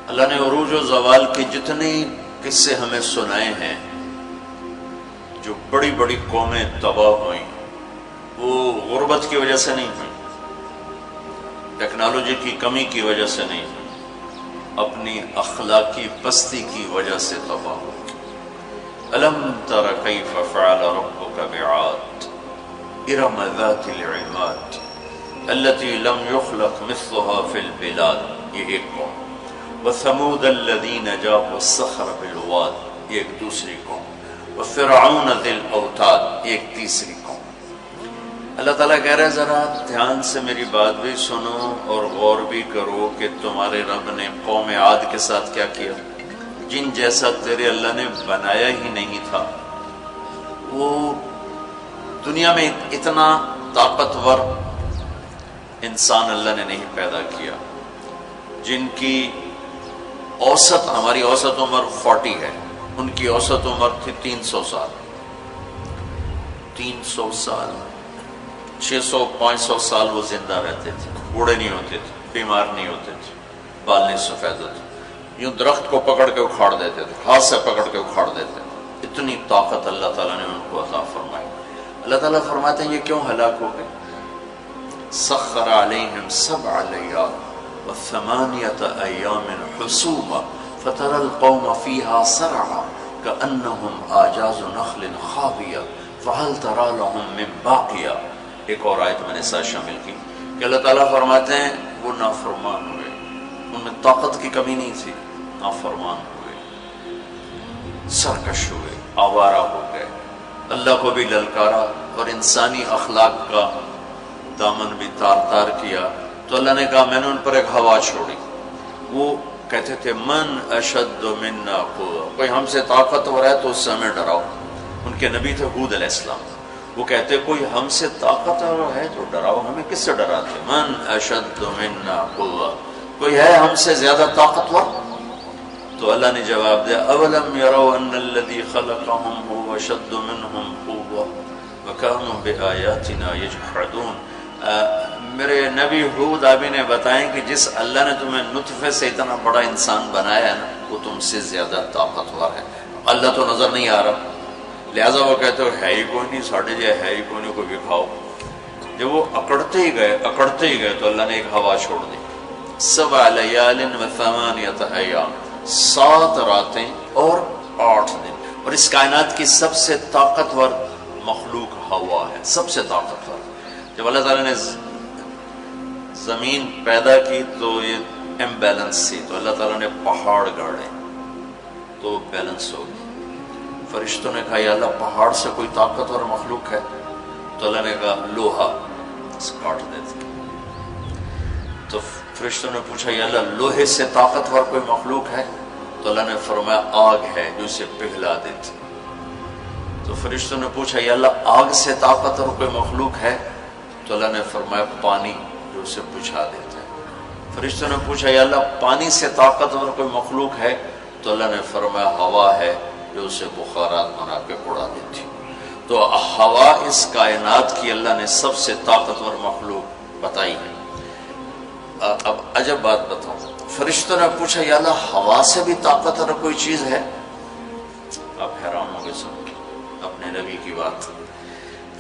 اللہ نے عروج و زوال کے جتنے قصے ہمیں سنائے ہیں، جو بڑی بڑی قومیں تباہ ہوئیں، وہ غربت کی وجہ سے نہیں ہوئی، ٹیکنالوجی کی کمی کی وجہ سے نہیں ہوئی، اپنی اخلاقی پستی کی وجہ سے تباہ ہوئی۔ الم تر کیف فعل ربک بعاد ارم ذات العماد التي لم يخلق مثلها في البلاد، یہ ایک قوم، وثمود الذين جابوا الصخر بالواد، یہ ایک دوسری قوم، وفرعون ذی الاوتاد، ایک تیسری قوم۔ اللہ تعالیٰ کہہ رہے ذرا دھیان سے میری بات بھی سنو اور غور بھی کرو کہ تمہارے رب نے قوم عاد کے ساتھ کیا کیا، جن جیسا تیرے اللہ نے بنایا ہی نہیں تھا۔ وہ دنیا میں اتنا طاقتور انسان اللہ نے نہیں پیدا کیا، جن کی اوسط، ہماری اوسط عمر 40 ہے، ان کی اوسط عمر تھی 300 سال، 300 سال، 600-500 سال وہ زندہ رہتے تھے، بوڑھے نہیں ہوتے تھے، بیمار نہیں ہوتے تھے، بال نہیں سفید ہوتے، یوں درخت کو پکڑ کے اکھاڑ دیتے تھے، ہاتھ سے پکڑ کے اکھاڑ دیتے تھے، اتنی طاقت اللہ تعالیٰ نے ان کو عطا فرمائی۔ اللہ تعالیٰ فرماتے ہیں یہ کیوں ہلاک ہو گئے؟ سخر علیہم 7 لیال و8 ایام حسوما فتری القوم فیہا سرعا کأنہم اعجاز نخل خاویہ فہل تری لہم من باقیہ۔ ایک اور آیت میں نے ساتھ شامل کی کہ اللہ تعالیٰ فرماتے ہیں وہ نافرمان ہوئے، ان میں طاقت کی کمی نہیں تھی، نافرمان ہوئے، سرکش ہوئے، آوارہ ہو گئے، اللہ کو بھی للکارا اور انسانی اخلاق کا دامن بھی تار تار کیا۔ تو اللہ نے کہا میں نے ان پر ایک ہوا چھوڑی، وہ کہتے تھے من اشد منا قوة، کوئی ہم سے طاقتور ہے تو اس سے ہمیں ڈراؤ۔ ان کے نبی تھے ہود علیہ السلام، وہ کہتے کوئی ہم سے طاقتور ہے تو ڈراؤ، ہمیں کس سے ڈراتے؟ من اشد منا قوة، کوئی ہے ہم سے زیادہ طاقتور؟ تو اللہ نے جواب دیا اولم یروا ان الذی خلقهم هو اشد منهم قوة وكانوا بآیاتنا یجحدون۔ میرے نبی ہود آبی نے بتائیں کہ جس اللہ نے تمہیں نطفے سے اتنا بڑا انسان بنایا ہے نا، وہ تم سے زیادہ طاقتور ہے۔ اللہ تو نظر نہیں آ رہا، لہٰذا وہ کہتے ہو ہے ہی کوئی نہیں، ساڑھے جائے ہے ہی کوئی نہیں، کوئی دکھاؤ۔ جب وہ اکڑتے ہی گئے تو اللہ نے ایک ہوا چھوڑ دی، 7 لیال و8 ایام، 7 راتیں اور 8 دن، اور اس کائنات کی سب سے طاقتور مخلوق ہوا ہے، سب سے طاقتور۔ جب اللہ تعالیٰ نے زمین پیدا کی تو یہ امبیلنس تھی، تو اللہ تعالیٰ نے پہاڑ گاڑے تو بیلنس ہو گئی۔ فرشتوں نے کہا یا اللہ پہاڑ سے کوئی طاقتور مخلوق ہے؟ تو اللہ نے کہا لوہا، کاٹ دیتے۔ تو فرشتوں نے پوچھا یا اللہ لوہے سے طاقتور کوئی مخلوق ہے؟ تو اللہ نے فرمایا آگ ہے جو اسے پگھلا دیتی۔ تو فرشتوں نے پوچھا یا اللہ آگ سے طاقتور کوئی مخلوق ہے؟ تو اللہ نے فرمایا پانی جو اسے بجھا دیتا ہے۔ فرشتوں نے پوچھا یا اللہ پانی سے طاقتور کوئی مخلوق ہے؟ تو اللہ نے فرمایا ہوا ہے جو اسے بخارات بنا کے اڑا دیتی۔ تو ہوا اس کائنات کی اللہ نے سب سے طاقتور مخلوق بتائی ہے۔ اب عجب بات بتاؤں، فرشتوں نے پوچھا یا اللہ ہوا سے بھی طاقتور کوئی چیز ہے؟ آپ حیران ہوں گے سن اپنے نبی کی بات۔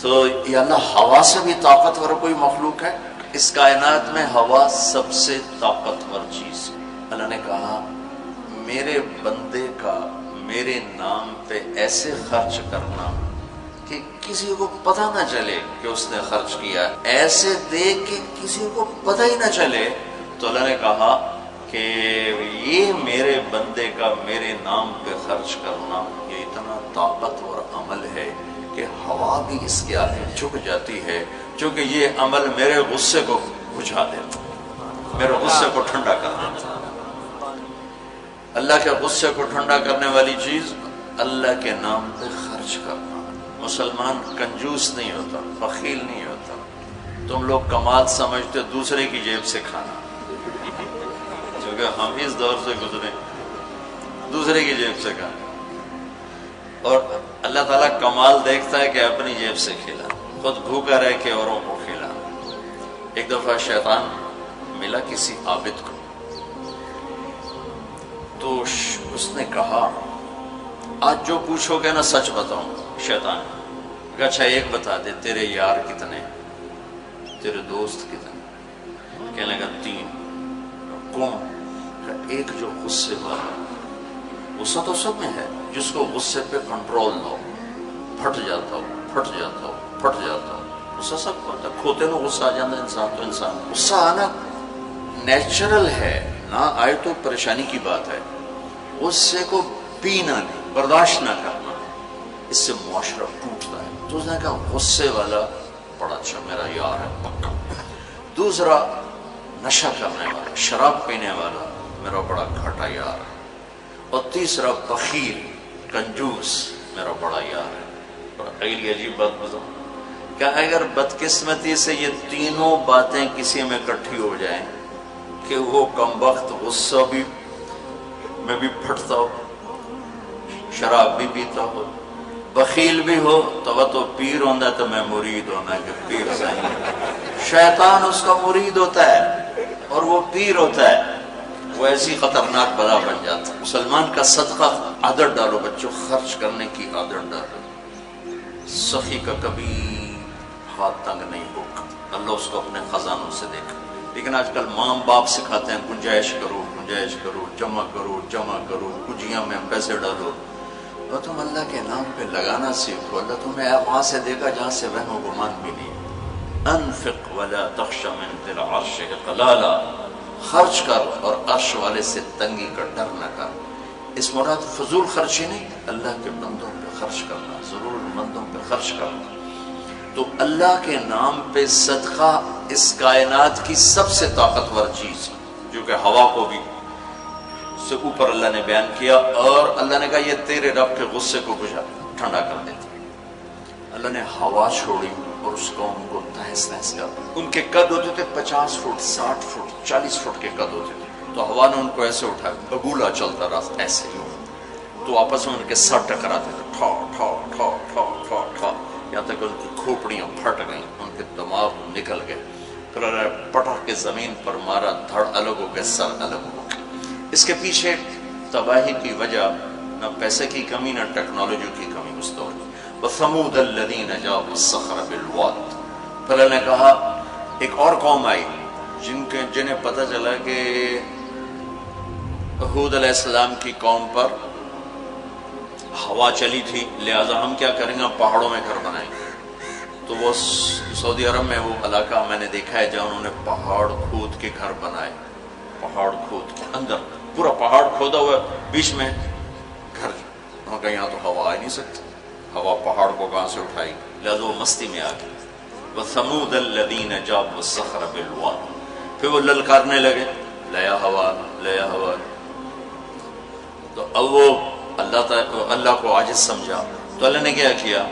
تو یا اللہ ہوا سے بھی طاقتور کوئی مخلوق ہے؟ اس کائنات میں ہوا سب سے طاقتور چیز ہے۔ اللہ نے کہا میرے بندے کا میرے نام پہ ایسے خرچ کرنا کہ کسی کو پتہ نہ چلے کہ اس نے خرچ کیا، ایسے دے کہ کسی کو پتہ ہی نہ چلے۔ تو اللہ نے کہا کہ یہ میرے بندے کا میرے نام پہ خرچ کرنا یہ اتنا طاقتور عمل ہے کہ ہوا بھی اس کے آگے جھک جاتی ہے، چونکہ یہ عمل میرے غصے کو بجھا دیتا، میرے غصے کو ٹھنڈا کر دیتا۔ اللہ کے غصے کو ٹھنڈا کرنے والی چیز اللہ کے نام پہ خرچ کرنا۔ مسلمان کنجوس نہیں ہوتا، بخیل نہیں ہوتا۔ تم لوگ کمال سمجھتے دوسرے کی جیب سے کھانا، کیونکہ ہم اس دور سے گزرے، دوسرے کی جیب سے کھانا۔ اور اللہ تعالیٰ کمال دیکھتا ہے کہ اپنی جیب سے کھلا، خود بھوکا رہ کے اوروں کو کھلا۔ ایک دفعہ شیطان ملا کسی عابد کو، نے کہا آج جو پوچھو گے نا سچ بتاؤں. شیطان کہ اچھا ایک بتا دے، تیرے یار کتنے، تیرے دوست کتنے؟ کہنے لگا 3. کون؟ کہ ایک جو غصے والا، غصہ تو سب میں ہے، جس کو غصے پہ کنٹرول نہ ہو، پھٹ جاتا ہو پھٹ جاتا ہو پھٹ جاتا ہو. غصہ سب کو آتا ہے، کھوتے نو غصہ آ جاتا ہے انسان تو انسان. غصہ آنا نیچرل ہے، نہ آئے تو پریشانی کی بات ہے. غصے کو پینا نہیں، برداشت نہ کرنا، اس سے معاشرہ ٹوٹتا ہے. تو اس نے کہا غصے والا بڑا اچھا میرا یار ہے پکا. دوسرا نشہ کرنے والا، شراب پینے والا میرا بڑا گھاٹا یار ہے. اور تیسرا بخیل کنجوس میرا بڑا یار ہے. اگلی عجیب بات بتاؤں کہ اگر بدقسمتی سے یہ تینوں باتیں کسی میں اکٹھی ہو جائیں کہ وہ کم وقت غصہ بھی میں بھی پھٹتا ہو، شراب بھی پیتا ہو، بخیل بھی ہو، تو پیر ہونا تو میں مرید ہونا کہ پیر صحیح. شیطان اس کا مرید ہوتا ہے اور وہ پیر ہوتا ہے، وہ ایسی خطرناک بلا بن جاتا ہے. مسلمان کا صدقہ عادت ڈالو بچوں، خرچ کرنے کی عادت ڈالو. سخی کا کبھی ہاتھ تنگ نہیں ہوگا، اللہ اس کو اپنے خزانوں سے دیکھا. لیکن آج کل ماں باپ سکھاتے ہیں گنجائش کرو گنجائش کرو، جمع کرو جمع کرو، کجیاں میں پیسے ڈالو. اور تم اللہ کے نام پہ لگانا سیکھو، اللہ تمہیں وہاں سے دے گا جہاں سے وہم و گمان بھی نہیں. انفق ولا تخش من ذی العرش اقلالا، خرچ کر اور عرش والے سے تنگی کا ڈر نہ کر. اس مراد فضول خرچی نہیں، اللہ کے بندوں پہ خرچ کرنا، ضرورت مندوں پہ خرچ کرنا. تو اللہ کے نام پہ صدقہ اس کائنات کی سب سے طاقتور چیز، جو کہ ہوا کو بھی سے اوپر اللہ نے بیان کیا، اور اللہ نے کہا یہ تیرے رب کے غصے کو بجھا ٹھنڈا کر دیتا. اللہ نے ہوا چھوڑی اور اس قوم کو تہس نہس کر. ان کے قد ہوتے تھے 50 فٹ 60 فٹ 40 فٹ کے قد ہوتے تھے. تو ہوا نے ان کو ایسے اٹھایا، بگولا چلتا رہا ایسے ہی. تو آپس میں ان کے سر ٹکراتے تھے، ٹھا ٹھا ٹھا ٹھا ٹھا ٹھا، یہاں تک ان کی کھوپڑیاں پھٹ گئیں، ان کے دماغ نکل گئے. پھر اللہ نے پٹک کے زمین پر مارا، دھڑ الگ ہو گئے، سر الگ ہو گئے. اس کے پیچھے تباہی کی وجہ نہ پیسے کی کمی نہ ٹیکنالوجی کی کمی اس دور کی. وَثَمُودَ الَّذِينَ جَابُوا الصَّخْرَ بِالْوَادِ. پھر اللہ نے کہا ایک اور قوم آئی جنہیں پتہ چلا کہ ہود علیہ السلام کی قوم پر ہوا چلی تھی، لہذا ہم کیا کریں گے، ہم پہاڑوں میں گھر بنائیں گے. تو وہ سعودی عرب میں وہ علاقہ میں نے دیکھا ہے جہاں انہوں نے پہاڑ کھود کے گھر بنائے. پہاڑ کھود کے اندر پورا پہاڑ کھودا ہوا، بیچ میں گھر. وہاں کہ یہاں تو ہوا آ نہیں سکتی، ہوا پہاڑ کو کہاں سے اٹھائی، لہذا وہ مستی میں آ گئی. وَثَمُودَ الَّذِينَ جَابُوا الصَّخْرَ بِالْوَادِ. پھر وہ للکارنے لگے، لیا ہوا لیا ہوا. تو اب وہ اللہ کو عاجز سمجھا. تو اللہ نے کیا کیا،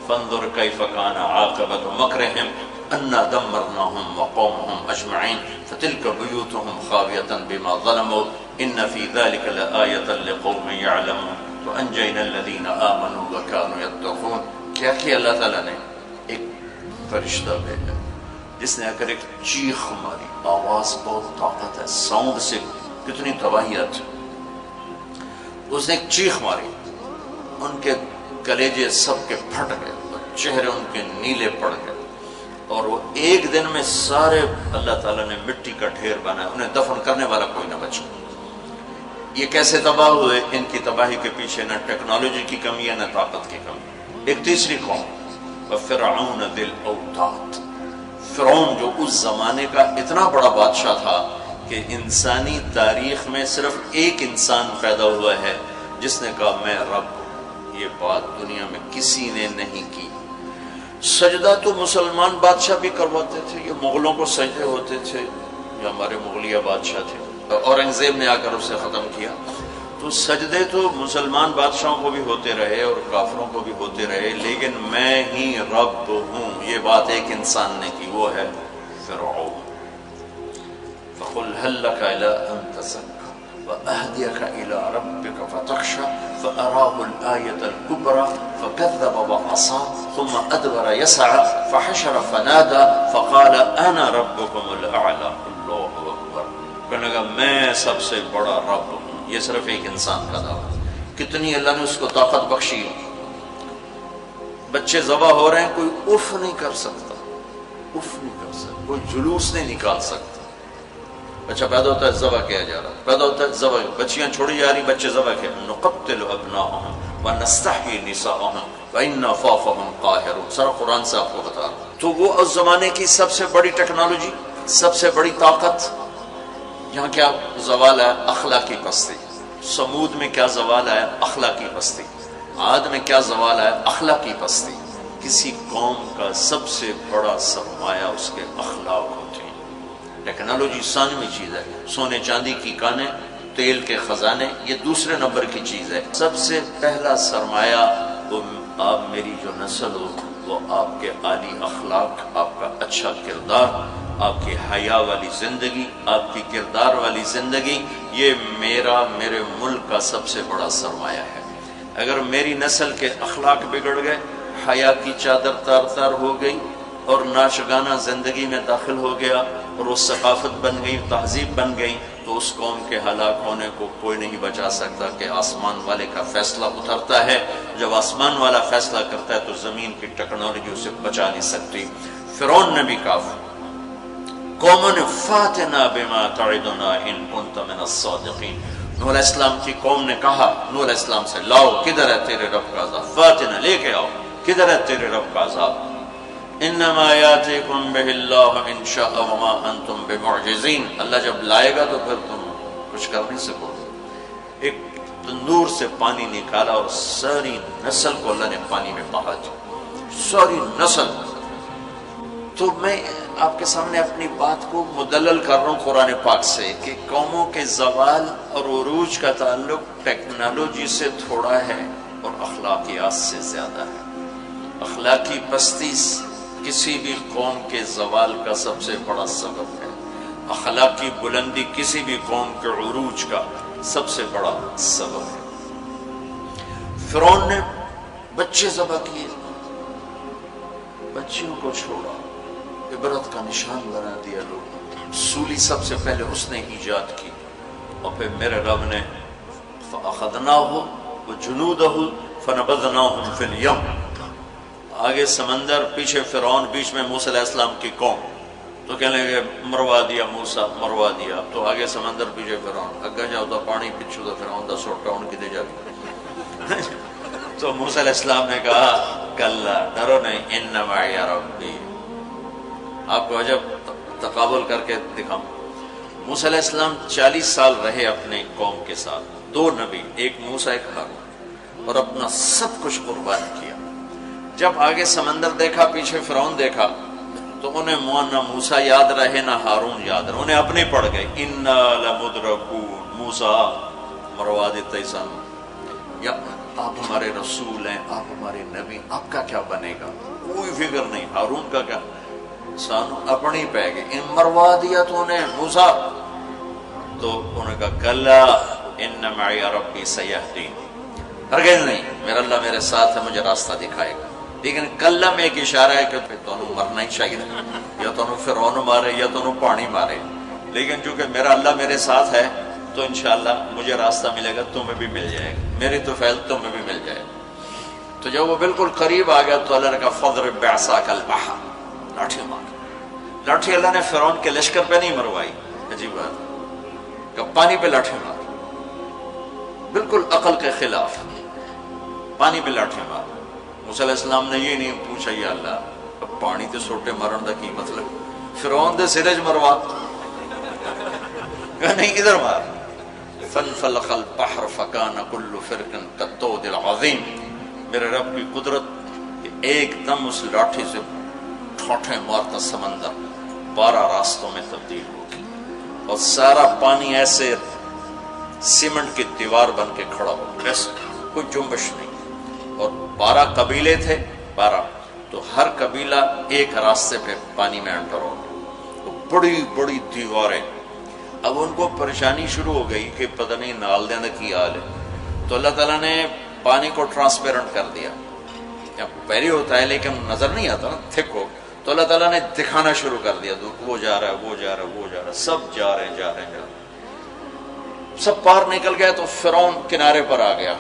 فانظر کیف کان عاقبۃ مکرہم انا دمرناہم وقومہم اجمعین فتلک بیوتہم خاویۃ بما ظلموا ان فی ذلک لآیۃ لقوم یعلمون وانجینا الذین آمنوا وکانوا یتقون. کیا کیا اللہ تعالیٰ نے، ایک فرشتہ بھیجا جس نے اگر ایک چیخ ماری، آواز بہت طاقت ہے، ساؤنڈ سے کتنی تباہیت. اس نے ایک چیخ ماری، ان کے کلیجے سب کے پھٹ گئے، چہرے ان کے نیلے پڑ گئے، اور وہ ایک دن میں سارے اللہ تعالیٰ نے مٹی کا ڈھیر بنایا، انہیں دفن کرنے والا کوئی نہ بچا. یہ کیسے تباہ ہوئے؟ ان کی تباہی کے پیچھے نہ ٹیکنالوجی کی کمی ہے نہ طاقت کی کمی. ایک تیسری قوم، وَفِرْعَوْنَ ذِي الْأَوْتَادِ. فرعون جو اس زمانے کا اتنا بڑا بادشاہ تھا کہ انسانی تاریخ میں صرف ایک انسان پیدا ہوا ہے جس نے کہا میں رب ہوں. یہ بات دنیا میں کسی نے نہیں کی. سجدہ تو مسلمان بادشاہ بھی کرواتے تھے، یہ مغلوں کو سجدے ہوتے تھے، یہ ہمارے مغلیہ بادشاہ تھے، اورنگزیب نے آ کر اسے ختم کیا. تو سجدے تو مسلمان بادشاہوں کو بھی ہوتے رہے اور کافروں کو بھی ہوتے رہے، لیکن میں ہی رب ہوں یہ بات ایک انسان نے کی، وہ ہے فرعون. فَقُلْ هَلْ لَكَ إِلَىٰ أَن تَزَكَّىٰ وَأَهْدِيَكَ إِلَىٰ رَبِّكَ فَتَخْشَىٰ فَأَرَاهُ الْآيَةَ الْكُبْرَىٰ فَكَذَّبَ وَعَصَىٰ ثُمَّ أَدْبَرَ يَسْعَىٰ فَحَشَرَ فَنَادَىٰ فَقَالَ أَنَا رَبُّكُمُ الْأَعْلَىٰ. اللہ اکبر. کہنے لگا میں سب سے بڑا رب ہوں. یہ صرف ایک انسان کا دعویٰ. کتنی اللہ نے اس کو طاقت بخشی. بچے ذبح ہو رہے ہیں، کوئی اف نہیں کر سکتا، اف نہیں کر سکتا، کوئی جلوس نہیں نکال سکتا. بچہ پیدا ہوتا ہے ذبح کیا جا رہا، پیدا ہوتا ہے ذبح، بچیاں چھوڑی جا رہی، بچے ذبح کیا. نقتل ابناءهم ونستحيي نساءهم وإنا فوقهم قاهرون. سارا قرآن سے آپ کو بتا رہا ہوں. تو وہ اس زمانے کی سب سے بڑی ٹیکنالوجی، سب سے بڑی طاقت. یہاں کیا زوال ہے؟ اخلاقی پستی. سمود میں کیا زوال ہے؟ اخلاقی پستی. عاد میں کیا زوال ہے؟ اخلاقی پستی. کسی قوم کا سب سے بڑا سرمایہ اس کے اخلاق ہوتے ہیں. ٹیکنالوجی ثانوی چیز ہے، سونے چاندی کی کانیں، تیل کے خزانے، یہ دوسرے نمبر کی چیز ہے. سب سے پہلا سرمایہ وہ آپ میری جو نسل ہو، وہ آپ کے عالی اخلاق، آپ کا اچھا کردار، آپ کی حیا والی زندگی، آپ کی کردار والی زندگی. یہ میرے ملک کا سب سے بڑا سرمایہ ہے. اگر میری نسل کے اخلاق بگڑ گئے، حیا کی چادر تار تار ہو گئی اور ناشگانہ زندگی میں داخل ہو گیا اور وہ ثقافت بن گئی، تہذیب بن گئی، تو اس قوم کے ہلاک ہونے کو کوئی نہیں بچا سکتا. کہ آسمان والے کا فیصلہ اترتا ہے، جب آسمان والا فیصلہ کرتا ہے تو زمین کی ٹیکنالوجی اسے بچا نہیں سکتی. فرعون نے بھی کہا قوموں نے فاتنا بما تعدنا ان کنت من الصادقین. نوح علیہ السلام کی قوم نے کہا نوح علیہ السلام سے، لاؤ کدھر ہے تیرے رب کا عذاب، فاتنا لے کے آؤ، کدھر ہے تیرے رب کا عذاب. انما یاتیکم بہ اللہ ان شاء وما انتم بمعجزین. اللہ جب لائے گا تو پھر تم کچھ کر نہیں سکو. ایک تندور سے پانی نکالا اور ساری نسل کو اللہ نے پانی میں بہا دیا، ساری نسل. تو میں آپ کے سامنے اپنی بات کو مدلل کر رہا ہوں قرآن پاک سے کہ قوموں کے زوال اور عروج کا تعلق ٹیکنالوجی سے تھوڑا ہے اور اخلاقیات سے زیادہ ہے. اخلاقی پستی کسی بھی قوم کے زوال کا سب سے بڑا سبب ہے. اخلاقی بلندی کسی بھی قوم کے عروج کا سب سے بڑا سبب ہے. فرعون نے بچے ذبح کیے، بچیوں کو چھوڑا، عبرت کا نشان بنا دیا لوگ. سولی سب سے پہلے اس نے ایجاد کی اور پھر میرے رب نے فَأَخَذْنَاهُ وَجُنُودَهُ فَنَبَذْنَاهُمْ فِي الْيَمِّ. آگے سمندر، پیچھے فرعون، بیچ میں موسیٰ علیہ السلام کی قوم. تو کہنے لگے مروا دیا موسیٰ، مروا دیا. تو آگے سمندر، پیچھے فرعون، اگا جاؤ تو پانی، پچھو تو فرعون دا سوٹا ان کی دے جاتی. تو موسیٰ علیہ السلام نے کہا کلا، ڈرو نہیں، ان معی ربی. آپ کو عجب تقابل کر کے دکھاؤں. موسیٰ علیہ السلام 40 سال رہے اپنے قوم کے ساتھ، 2 نبی، ایک موسیٰ ایک ہارون، اور اپنا سب کچھ قربان کیا. جب آگے سمندر دیکھا، پیچھے فرعون دیکھا، تو انہیں نہ موسیٰ یاد رہے نہ ہارون یاد رہے، انہیں اپنے پڑ گئے. انا لمدرکون، موسیٰ مروا دیتے سن، یا آپ ہمارے رسول ہیں، آپ ہمارے نبی، آپ کا کیا بنے گا؟ کوئی فکر نہیں. ہارون کا کیا؟ سانو اپنی پہ گئی، ان مروا دیا تو انہیں موسیٰ. تو انہوں نے کہا کلا ان معی ربی سیہدین. ہرگز نہیں، میرا اللہ میرے ساتھ ہے، مجھے راستہ دکھائے گا. لیکن کلا میں ایک اشارہ ہے کہ تمہیں مرنا ہی چاہیے، یا تمہیں فرعون مارے یا تمہیں پانی مارے. لیکن چونکہ میرا اللہ میرے ساتھ ہے تو انشاءاللہ مجھے راستہ ملے گا، تمہیں بھی مل جائے گا، میری تو فیل تمہیں بھی مل جائے گا. تو جب وہ بالکل قریب آ گیا تو اللہ نے کہا فضرب بعصاک البحر، لاٹھی مار. لاٹھی اللہ نے فرعون کے لشکر پہ نہیں مروائی، عجیب بات، کہ پانی پہ لاٹھی مار، بالکل عقل کے خلاف، پانی پہ لاٹھی مار. موسیٰ علیہ السلام نے یہ نہیں پوچھا یا اللہ اب پانی تے سوٹے مارن دا کی مطلب، فرعون دے سرج مروا، کہ نہیں ادھر مار. فانفلق البحر فکان کل فرق کالطود العظیم. میرے رب کی قدرت کہ ایک دم اس لاٹھی سے ٹھوٹے مارتا سمندر 12 راستوں میں تبدیل ہو گئی اور سارا پانی ایسے سیمنٹ کی دیوار بن کے کھڑا ہو گیا، کوئی جنبش نہیں. اور 12 قبیلے تھے، 12، تو ہر قبیلہ ایک راستے پہ پانی میں انٹر ہو گیا، بڑی بڑی دیواریں. اب ان کو پریشانی شروع ہو گئی کہ پتہ نہیں نال دیں کی حال ہے. تو اللہ تعالیٰ نے پانی کو ٹرانسپیرنٹ کر دیا. پہلے ہوتا ہے لیکن نظر نہیں آتا نا، تھک ہو. تو اللہ تعالیٰ نے دکھانا شروع کر دیا، وہ جا رہا ہے، وہ جا رہا ہے، وہ جا رہا ہے، سب جا رہے ہیں، جا رہے ہیں، جا رہے ہیں. سب پار نکل گئے تو فرعون کنارے پر آ گیا.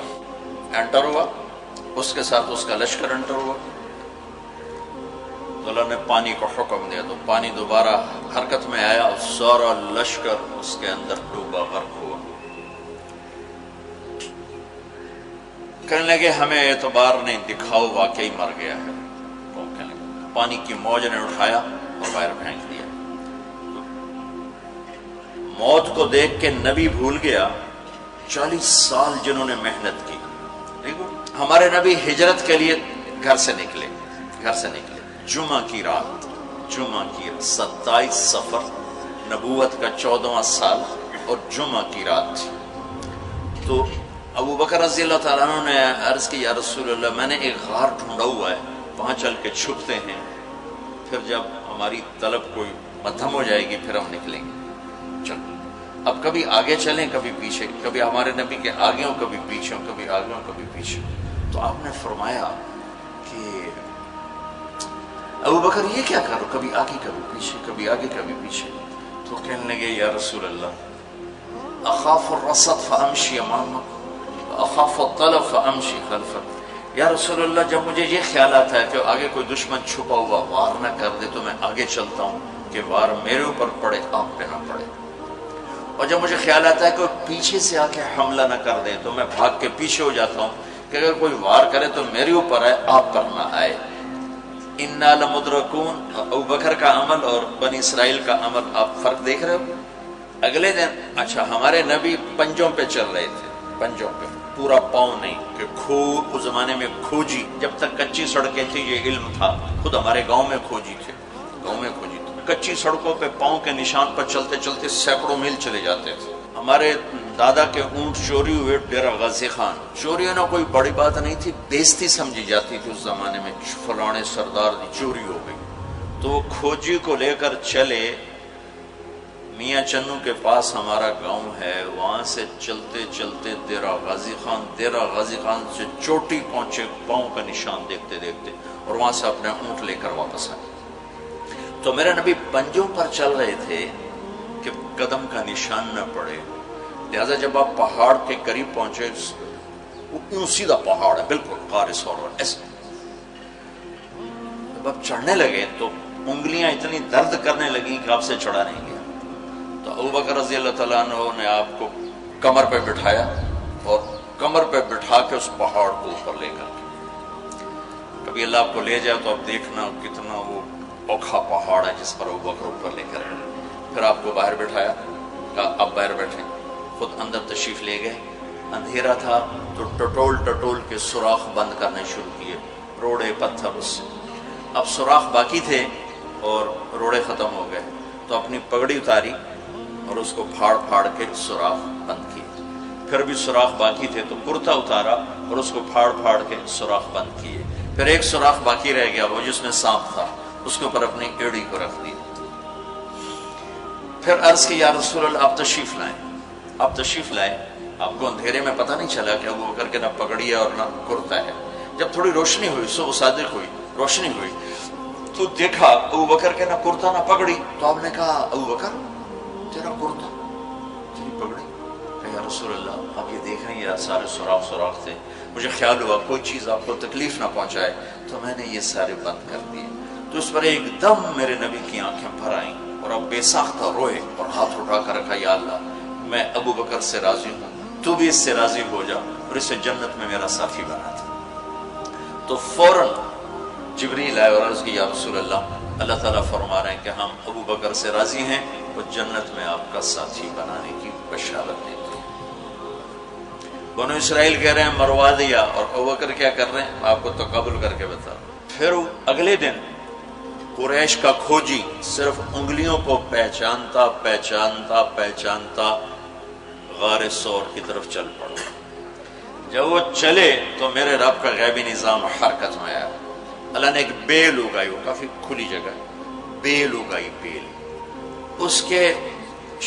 انٹر ہوا، اس کے ساتھ اس کا لشکر انٹر ہوا، تو اللہ نے پانی کو حکم دیا تو پانی دوبارہ حرکت میں آیا اور سارا لشکر اس کے اندر ڈوبا، غرق ہوا۔ کہنے لگے ہمیں اعتبار نہیں، دکھاؤ واقعی مر گیا ہے۔ وہ کہنے لگے، پانی کی موج نے اٹھایا اور باہر پھینک دیا۔ موت کو دیکھ کے نبی بھول گیا 40 سال جنہوں نے محنت کی۔ دیکھو ہمارے نبی ہجرت کے لیے گھر سے نکلے، جمعہ کی رات 27 صفر، نبوت کا 14واں سال اور جمعہ کی رات تھی۔ تو ابو بکر رضی اللہ تعالیٰ عنہ نے عرض کی یا رسول اللہ میں نے ایک غار ڈھونڈا ہوا ہے، وہاں چل کے چھپتے ہیں، پھر جب ہماری طلب کوئی مدھم ہو جائے گی پھر ہم نکلیں گے۔ چلو اب کبھی آگے چلیں کبھی پیچھے، کبھی ہمارے نبی کے آگے ہوں کبھی پیچھے ہوں، کبھی آگے ہوں کبھی پیچھے۔ تو آپ نے فرمایا کہ ابو بکر یہ کیا کرو، کبھی آگے کبھی پیچھے، کبھی آگے کبھی پیچھے۔ تو کہنے لگے یا رسول اللہ اخاف الرصد فامشی امامک اخاف الطلب فامشی خلفک۔ یا رسول اللہ جب مجھے یہ خیال آتا ہے کہ آگے کوئی دشمن چھپا ہوا وار نہ کر دے تو میں آگے چلتا ہوں کہ وار میرے اوپر پڑے، آپ پہ نہ پڑے، اور جب مجھے خیال آتا ہے کہ پیچھے سے آ کے حملہ نہ کر دے تو میں بھاگ کے پیچھے ہو جاتا ہوں کہ اگر کوئی وار کرے تو میرے اوپر آئے، آپ پر نہ آئے۔ انا لمدرکون، ابو بکر کا عمل اور بنی اسرائیل کا عمل آپ فرق دیکھ رہے ہو۔ اگلے دن اچھا ہمارے نبی پنجوں پہ چل رہے تھے، پنجوں پہ، پورا پاؤں نہیں، کہ اس زمانے میں کھوجی، جب تک کچی سڑکیں تھی یہ علم تھا، خود ہمارے گاؤں میں کھوجی تھے، کچی سڑکوں پہ پاؤں کے نشان پر چلتے چلتے سینکڑوں میل چلے جاتے تھے۔ ہمارے دادا کے اونٹ چوری ہوئے ڈیرہ غازی خان، چوری ہونا کوئی بڑی بات نہیں تھی، بیزتی سمجھی جاتی تھی اس زمانے میں، فلانے سردار دی چوری ہو گئی، تو وہ کھوجی کو لے کر چلے میاں چنو کے پاس ہمارا گاؤں ہے، وہاں سے چلتے چلتے ڈیرہ غازی خان سے چوٹی پہنچے، پاؤں کا نشان دیکھتے دیکھتے، اور وہاں سے اپنے اونٹ لے کر واپس آئے۔ تو میرے نبی پنجوں پر چل رہے تھے کہ قدم کا نشان نہ پڑے، لہذا جب آپ پہاڑ کے قریب پہنچے، وہ سیدھا پہاڑ ہے بالکل خارس اور ایسے، جب آپ چڑھنے لگے تو انگلیاں اتنی درد کرنے لگیں کہ آپ سے چڑھا نہیں گیا۔ تو ابو بکر رضی اللہ تعالیٰ عنہ نے آپ کو کمر پہ بٹھایا اور کمر پہ بٹھا کے اس پہاڑ کو اوپر لے کر، کبھی اللہ آپ کو لے جائے تو آپ دیکھنا کتنا وہ اوکھا پہاڑ ہے جس پر ابو بکر اوپر لے کر، پھر آپ کو باہر بٹھایا، کہا آپ باہر بیٹھیں، خود اندر تشریف لے گئے۔ اندھیرا تھا تو ٹٹول کے سوراخ بند کرنے شروع کیے، روڑے پتھر اس سے، اب سوراخ باقی تھے اور روڑے ختم ہو گئے، تو اپنی پگڑی اتاری اور اس کو پھاڑ کے سوراخ بند کیے، پھر بھی سوراخ باقی تھے تو کرتا اتارا اور اس کو پھاڑ کے سوراخ بند کیے، پھر ایک سوراخ باقی رہ گیا وہ جس میں سانپ تھا، اس کے اوپر اپنی ایڑی کو رکھ دی، پھر عرض کی یا رسول اللہ آپ تشریف لائیں۔ آپ کو اندھیرے میں پتہ نہیں چلا کہ ابو بکر کے نہ پگڑی ہے اور نہ کرتا ہے۔ جب تھوڑی روشنی ہوئی، صبح صادق ہوئی، روشنی ہوئی تو دیکھا ابو بکر کے نہ کرتا نہ پگڑی، تو آپ نے کہا ابو بکر تیرا کرتا تیری پگڑی؟ کہ یا رسول اللہ آپ یہ دیکھ رہے ہیں یہ سارے سوراخ تھے، مجھے خیال ہوا کوئی چیز آپ کو تکلیف نہ پہنچائے تو میں نے یہ سارے بند کر دیے۔ تو اس پر ایک دم میرے نبی کی آنکھیں بھر آئیں اور اب بے ساختہ روئے اور ہاتھ اٹھا کر رکھا، یا اللہ میں ابو بکر سے راضی ہوں، تو بھی اس سے راضی ہو جا اور اسے جنت میں میرا ساتھی بنا دے۔ تو فوراً جبریل آئے اور عرض کی یا رسول اللہ اللہ تعالیٰ فرما رہے ہیں کہ ہم ابو بکر سے راضی ہیں، وہ جنت میں آپ کا ساتھی بنانے کی بشارت دیتے ہیں۔ بنو اسرائیل کہہ رہے ہیں مروا دیا، اور ابو بکر کیا کر رہے ہیں آپ کو تو قبول کر کے بتا۔ پھر اگلے دن قریش کا کھوجی صرف انگلیوں کو پہچانتا غار سور کی طرف چل پڑا۔ جب وہ چلے تو میرے رب کا غیبی نظام حرکت میں آیا، اللہ نے ایک بیل اگائی، وہ کافی کھلی جگہ، بیل اگائی، بیل، اس کے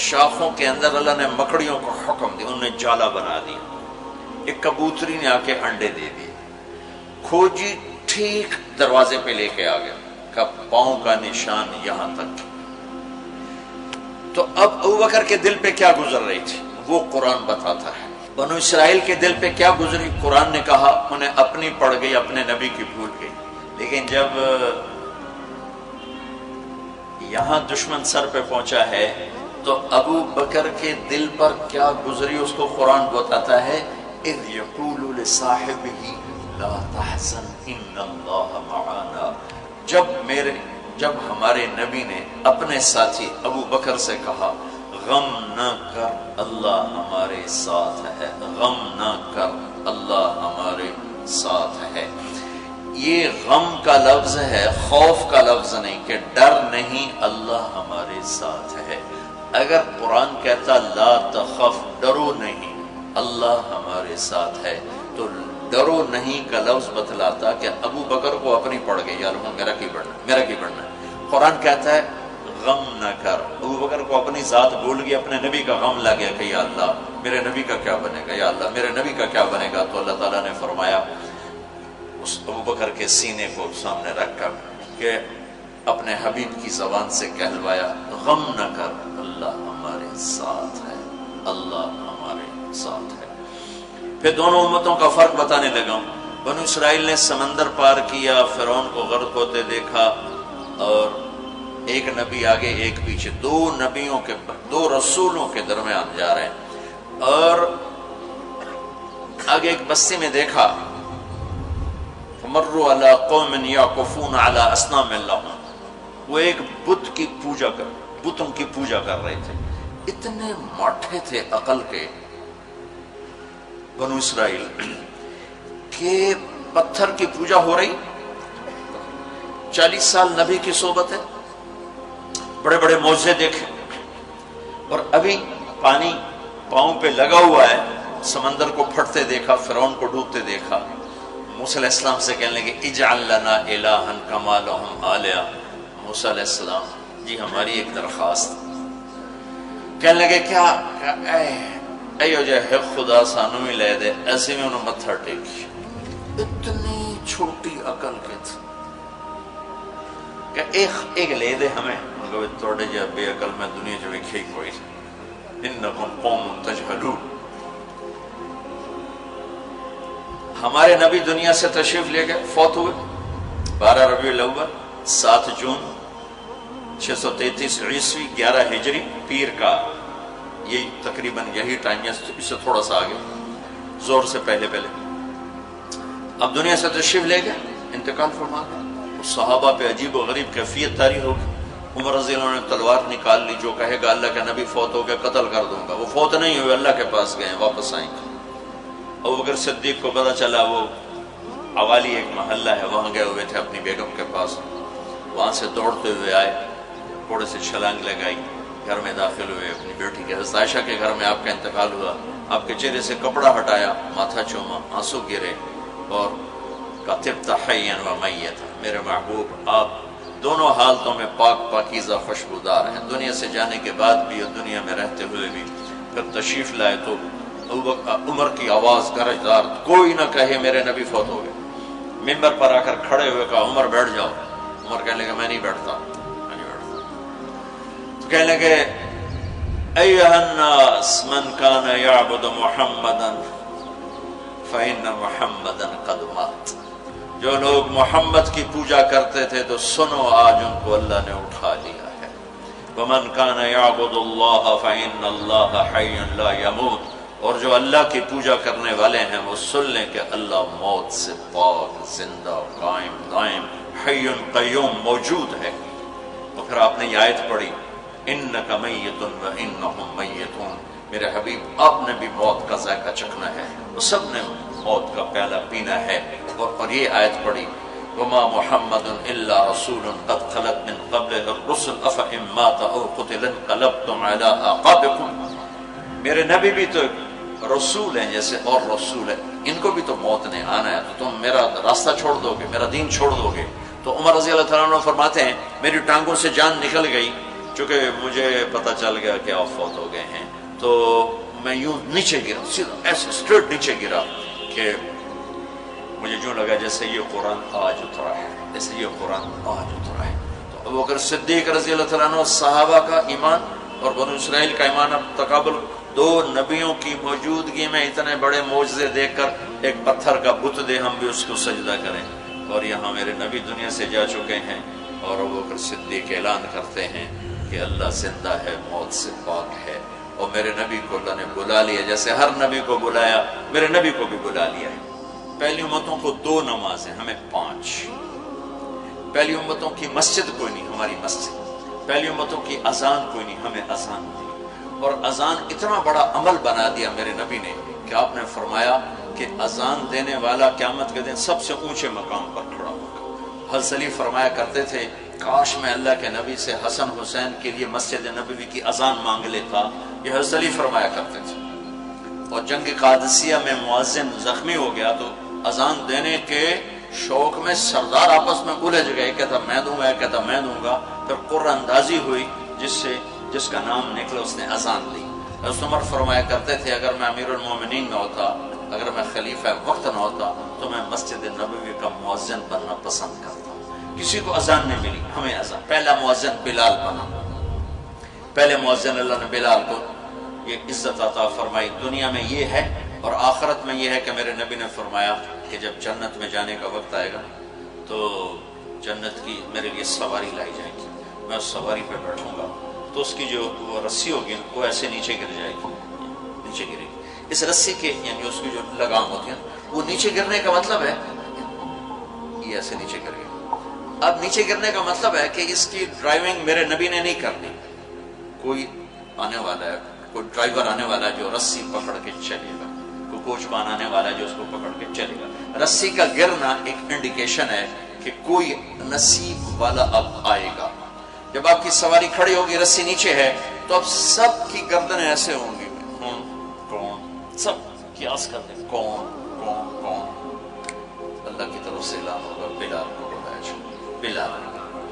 شاخوں کے اندر اللہ نے مکڑیوں کو حکم دیا، انہوں نے جالا بنا دیا، ایک کبوتری نے آ کے انڈے دے دیے، کھوجی ٹھیک دروازے پہ لے کے آ گیا کا پاؤں کا نشان یہاں تک۔ تو اب ابو بکر کے دل پہ کیا گزر رہی تھی وہ قرآن بتاتا ہے۔ بنو اسرائیل کے دل پہ کیا گزری؟ قرآن نے کہا انہیں اپنی پڑ گئی، اپنے نبی کی بھول گئی. لیکن جب یہاں دشمن سر پہ پہنچا ہے تو ابو بکر کے دل پر کیا گزری اس کو قرآن بتاتا ہے. اذ یقول لصاحبہ لا تحزن ان اللہ معنا. جب ہمارے نبی نے اپنے ساتھی ابو بکر سے کہا غم نہ کر اللہ ہمارے ساتھ ہے، غم نہ کر اللہ ہمارے ساتھ ہے. یہ غم کا لفظ ہے، خوف کا لفظ نہیں، کہ ڈر نہیں، اللہ ہمارے ساتھ ہے. اگر قرآن کہتا لا تخف، ڈرو نہیں، اللہ ہمارے ساتھ ہے، تو ڈرو نہیں کا لفظ بتلاتا کہ ابو بکر کو اپنی پڑ گئی، یار میرا کی بڑھنا. قرآن کہتا ہے غم نہ کر. ابو بکر کو اپنی ذات بھول گئی، اپنے نبی کا غم لگ گیا کہ یا اللہ میرے نبی کا کیا بنے گا، یا اللہ میرے نبی کا کیا بنے گا. تو اللہ تعالیٰ نے فرمایا اس ابو بکر کے سینے کو سامنے رکھ کر کہ اپنے حبیب کی زبان سے کہلوایا غم نہ کر اللہ ہمارے ساتھ ہے، اللہ ہمارے ساتھ ہے. پھر دونوں امتوں کا فرق بتانے لگا. بنو اسرائیل نے سمندر پار کیا، فرعون کو غرق ہوتے دیکھا، اور ایک نبی آگے ایک پیچھے، دو رسولوں کے درمیان جا رہے ہیں. اور آگے ایک بستی میں دیکھا فمروا علی قوم یعکفون علی اصنام لہم، وہ ایک بتوں کی پوجا کر رہے تھے. اتنے ماٹھے تھے عقل کے بنو اسرائیل کہ پتھر کی پوجا ہو رہی. 40 سال نبی کی صحبت ہے، بڑے بڑے معجزے دیکھے، اور ابھی پانی پاؤں پہ لگا ہوا ہے. سمندر کو پھٹتے دیکھا، فرعون کو ڈوبتے دیکھا. موسیٰ علیہ السلام سے کہنے لگے اجعل لنا الہا کما لہم آلیہ. موسیٰ علیہ السلام جی ہماری ایک درخواست. کہنے لگے کیا؟ ایو جے ہے خدا سانو ہی لے دے. ایسے میں انہوں متھر ٹیکی. اتنی چھوٹی عقل کے تھے کہ ایک لے دے ہمیں. ان کو توڑے جا بے عقل میں دنیا جو ایک ہی کوئی انکم قوم تجہلون. ہمارے نبی دنیا سے تشریف لے گئے، فوت ہوئے 12 ربیع الاول 7 جون 633 عیسوی 11 ہجری پیر کا. یہی تقریباً یہی ٹائم ہے، اس سے تھوڑا سا آگے، زور سے پہلے. اب دنیا سے تشریف لے گئے، انتقال فرما گئے. صحابہ پہ عجیب و غریب کیفیت طاری ہوگی. عمر رضی اللہ عنہ نے تلوار نکال لی، جو کہے گا اللہ کا نبی فوت ہو گیا قتل کر دوں گا. وہ فوت نہیں ہوئے، اللہ کے پاس گئے، واپس آئیں گے. ابوبکر صدیق کو پتا چلا وہ عوالی ایک محلہ ہے، وہاں گئے ہوئے تھے اپنی بیگم کے پاس. وہاں سے دوڑتے ہوئے آئے، گھوڑے سے چھلانگ لگائی، گھر میں داخل ہوئے. اپنی بیٹی کے حضرت عائشہ کے گھر میں آپ کا انتقال ہوا. آپ کے چہرے سے کپڑا ہٹایا، ماتھا چوما، آنسو گرے، اور کہا طبت حیا و میتا. میرے محبوب آپ دونوں حالتوں میں پاکیزہ خوشبودار ہیں، دنیا سے جانے کے بعد بھی اور دنیا میں رہتے ہوئے بھی. پھر تشریف لائے تو عمر کی آواز گرجدار، کوئی نہ کہے میرے نبی فوت ہو گئے. ممبر پر آ کر کھڑے ہوئے کہا عمر بیٹھ جاؤ. عمر کہنے لگے میں نہیں بیٹھتا. تو کہنے لگے ایھا الناس من کان یعبد محمدا فإن محمدا قد مات. جو لوگ محمد کی پوجا کرتے تھے تو سنو آج ان کو اللہ نے اٹھا لیا ہے. ومن کان یعبد اللہ فإن اللہ حی لا یموت. اور جو اللہ کی پوجا کرنے والے ہیں وہ سن لیں کہ اللہ موت سے پاک، زندہ، قائم دائم، حی قیوم موجود ہے. اور پھر آپ نے یہ آیت پڑھی انک میت و انہم میتون. میرے حبیب آپ نے بھی موت کا ذائقہ چکھنا ہے، وہ سب نے موت کا پیالہ پینا ہے. اور یہ آیت پڑھی وما محمد الا رسول قد خلت من قبلہ الرسل افإن مات او قتل انقلبتم علی اعقابکم. میرے نبی بھی تو رسول ہیں جیسے اور رسول ہے، ان کو بھی تو موت نے آنا ہے، تو تم میرا راستہ چھوڑ دو گے، میرا دین چھوڑ دو گے. تو عمر رضی اللہ تعالیٰ عنہ فرماتے ہیں میری ٹانگوں سے جان نکل گئی، چونکہ مجھے پتہ چل گیا کہ آپ فوت ہو گئے ہیں. تو میں یوں نیچے گرا، سیدھا ایسے اسٹریٹ نیچے گرا کہ مجھے جو لگا جیسے یہ قرآن آج اترا ہے، جیسے یہ قرآن آج اترا ہے. تو ابوبکر صدیق رضی اللہ تعالیٰ عنہ صحابہ کا ایمان اور بنو اسرائیل کا ایمان اب تقابل دو نبیوں کی موجودگی میں اتنے بڑے معجزے دیکھ کر ایک پتھر کا بت دے ہم بھی اس کو سجدہ کریں. اور یہاں میرے نبی دنیا سے جا چکے ہیں اور ابوبکر صدیق اعلان کرتے ہیں کہ اللہ زندہ ہے، موت سے پاک ہے، اور میرے نبی کو اللہ نے بلا لیا جیسے ہر نبی کو بلایا، میرے نبی کو بھی بلا لیا ہے. پہلی امتوں کو 2 نمازیں، ہمیں 5. پہلی امتوں کی مسجد کوئی نہیں، ہماری مسجد. پہلی امتوں کی اذان کوئی نہیں، ہمیں اذان دی. اور اذان اتنا بڑا عمل بنا دیا میرے نبی نے کہ آپ نے فرمایا کہ اذان دینے والا قیامت کے دن سب سے اونچے مقام پر کھڑا ہوگا. حضرت علی فرمایا کرتے تھے کاش میں اللہ کے نبی سے حسن حسین کے لیے مسجد نبوی کی اذان مانگ لیتا. یہ حضرت علی فرمایا کرتے تھے. اور جنگ قادسیہ میں مؤذن زخمی ہو گیا تو اذان دینے کے شوق میں سردار آپس میں الجھ گئے، ایک کہتا میں دوں گا، ایک کہتا میں دوں گا. پھر قرعہ اندازی ہوئی، جس کا نام نکلا اس نے اذان دی. حضرت عمر فرمایا کرتے تھے اگر میں امیر المومنین نہ ہوتا، اگر میں خلیفہ وقت نہ ہوتا تو میں مسجد نبوی کا مؤذن بننا پسند کرتا. کسی کو اذان نہیں ملی، ہمیں اذان. پہلا مؤذن بلال بنا. پہلے مؤذن اللہ نے بلال کو یہ عزت عطا فرمائی. دنیا میں یہ ہے اور آخرت میں یہ ہے کہ میرے نبی نے فرمایا کہ جب جنت میں جانے کا وقت آئے گا تو جنت کی میرے لیے سواری لائی جائے گی، میں اس سواری پہ بیٹھوں گا تو اس کی جو وہ رسی ہوگی وہ ایسے نیچے گر جائے گی، نیچے گرے گی. اس رسی کے یعنی اس کی جو لگام ہوتی ہے وہ نیچے گرنے کا مطلب ہے یہ ایسے نیچے گر گئی. اب نیچے گرنے کا مطلب ہے کہ اس کی ڈرائیونگ میرے نبی نے نہیں کرنی. کوئی آنے والا ہے، کوئی ڈرائیور آنے والا ہے جو رسی پکڑ کے چلے گا، کوئی کوچوان آنے والا ہے جو اس کو پکڑ کے چلے گا. رسی کا گرنا ایک انڈیکیشن ہے کہ کوئی نصیب والا اب آئے گا. جب آپ کی سواری کھڑی ہوگی، رسی نیچے ہے، تو اب سب کی گردنیں ایسے ہوں گی، کون، سب قیاس کرتے کون کون کون. اللہ کی طرف سے اعلان ہوگا بلال کو بلایا جائے، بلال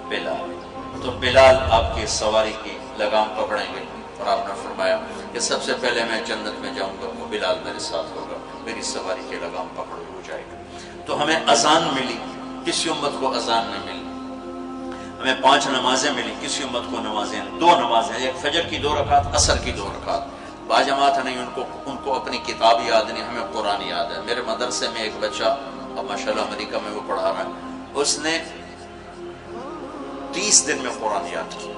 بلال. تو بلال آپ کی سواری کی لگام پکڑیں گے اور آپ نے فرمایا کہ سب سے پہلے میں جنت میں جاؤں گا وہ بلال میرے ساتھ ہوگا، میری سواری کی لگام پکڑ ہو جائے گا. تو ہمیں اذان ملی، کسی امت کو اذان نہیں ملی. ہمیں 5 نمازیں ملی، کسی امت کو نمازیں 2 نمازیں، ایک فجر کی 2 رکعت، عصر کی 2 رکعت. باجماعت نہیں، ان کو اپنی کتاب یاد نہیں، ہمیں قرآن یاد ہے. میرے مدرسے میں ایک بچہ اب ماشاءاللہ امریکہ میں وہ پڑھا رہا ہے، اس نے 30 دن میں قرآن یاد کیا.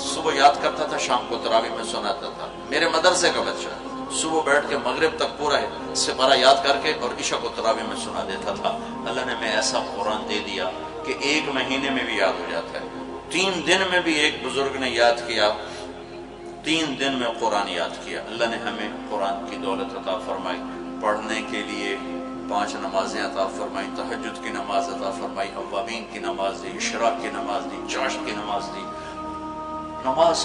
صبح یاد کرتا تھا، شام کو تراویح میں سناتا تھا. میرے مدرسے کا بچہ صبح بیٹھ کے مغرب تک پورا سپارہ یاد کر کے اور عشاء کو تراویح میں سنا دیتا تھا. اللہ نے ہمیں ایسا قرآن دے دیا کہ 1 مہینے میں بھی یاد ہو جاتا ہے. 3 دن میں بھی ایک بزرگ نے یاد کیا، 3 دن میں قرآن یاد کیا. اللہ نے ہمیں قرآن کی دولت عطا فرمائی، پڑھنے کے لیے 5 نمازیں عطا فرمائی، تہجد کی نماز عطا فرمائی، اوابین کی نماز دی، اشراق کی نماز دی، چاشت کی نماز دی. نماز